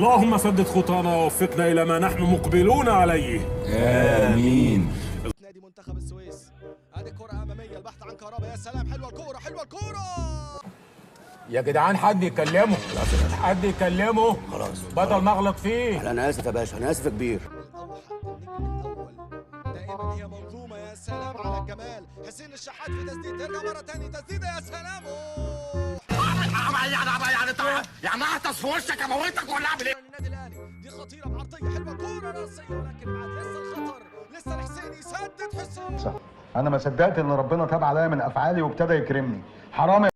اللهم سدد خطانا ووفقنا الى ما نحن مقبلون عليه. امين. نادي منتخب السويس، ادي كرة امامية، البحث عن كهربا، يا سلام، حلوة الكورة، حلوة الكورة. يا جدعان حد يكلمه، حد يكلمه خلاص بدل ما اغلط فيه. انا اسف يا باشا، انا اسف يا كبير. دائما هي منظومة، يا سلام على الجمال. حسين الشحات في تسديد، ترجع مرة تاني تسديدة، يا سلام. يعني اعطس في وشك اموتك ولا اعمل ايه؟ النادي الاهلي دي خطيرة بعرضية حلوة، كورة راسية، ولكن بعد لسه الخطر، لسه الحسين يسدد. حسين صح، انا ما صدقت ان ربنا تاب عليا من افعالي وابتدى يكرمني. حرام يا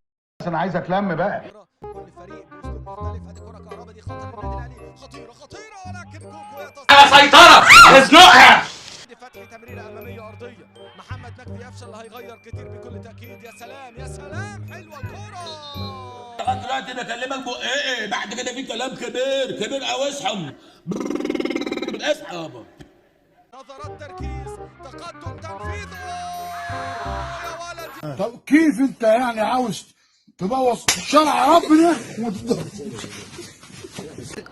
انا عايز اتلم بقى. كل فريق باسلوب مختلف. ادي كرة كهربا، دي خطر النادي الاهلي، خطيرة خطيرة، ولكن كوكو على سيطرة ازنقها. فتحي تمريرة أمامية أرضية، محمد مجدي قفشه اللي هيغير كتير بكل تأكيد. يا سلام يا سلام، حلوة الكورة. لغايه دلوقتي بكلمك ايه بعد كده في كلام كبير قوي. اصحى اصحى يابا. نظرات، تركيز، تقدم، تنفيذ. يا ولد. طب كيف انت يعني عاوز تبوظ شرع ربنا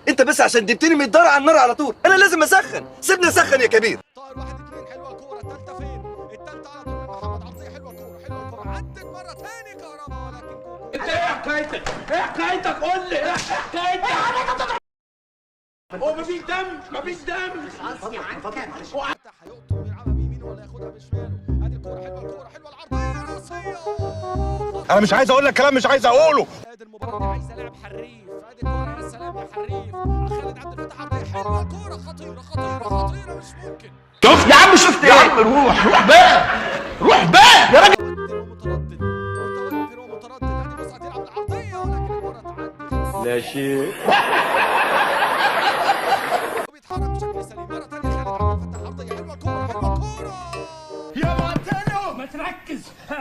انت بس عشان جبتني من الدار على النار على طول، انا لازم اسخن. سيبني اسخن يا كبير. طاهر 1-2، حلوة الكورة. الثالثة فين؟ الثالثة على طول من محمد عطية، حلوة الكورة، حلوة الكورة، عدت مرة ثاني كهربا، ولكن كوكو. انت ايه حكايتك؟ ايه حكايتك؟ قول لي ايه حكايتك؟ هو مفيش دم. هيقطم ويلعبها بيمينه ولا ياخدها بشماله. ادي الكورة، حلوة الكورة، حلوة العرضية، راسية. انا مش عايز اقول لك كلام مش عايز اقوله. ادي المباراة دي عايزة لاعب حريف. ادي الكورة، يا سلام يا حريف. خالد عبد الفتاح، عرضية حلوة الكورة، خطيرة خطيرة خطيرة، مش ممكن. شفت يا عم، شفت يا عم. روح بقى يا راجل. متوتر ومتردد. ادي مسعد يلعب العرضية، ولكن الكورة تعدي. لا شيء. وبيتحرك بشكل سليم. مرة ثانية خالد عبد الفتاح، عرضية حلوة الكورة، حلوة الكورة. يا معتلو ما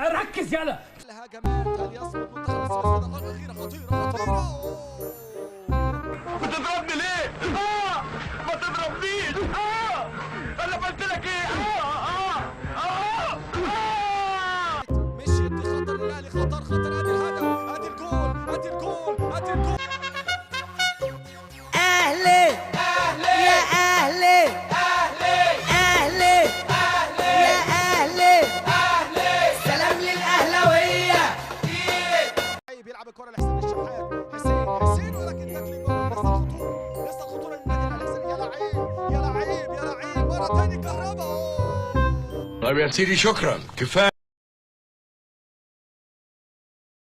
ركز يلا. الهجمات، هل يصمد منتخب السويس؟ ضربات أخيرة خطيرة خطيرة. بتضربني ليه؟ ما تضربنيش. انا قلت لك ايه؟ مشيت، دي خطر للاهلي، خطر خطر. ادي الهدف، ادي الجول، ادي الجول، ادي الجول. أهلي يا أهلي أهلي يا أهلي سلام للأهلاوية. بيلعب الكرة لحسين الشحات، حسين ولكن تاكلينج. لسه الخطورة للنادي الاهلي. حسين، يا لعيب يا لعيب يا لعيب. مرة ثانية كهربا. طيب يا سيدي شكرا، كفايه.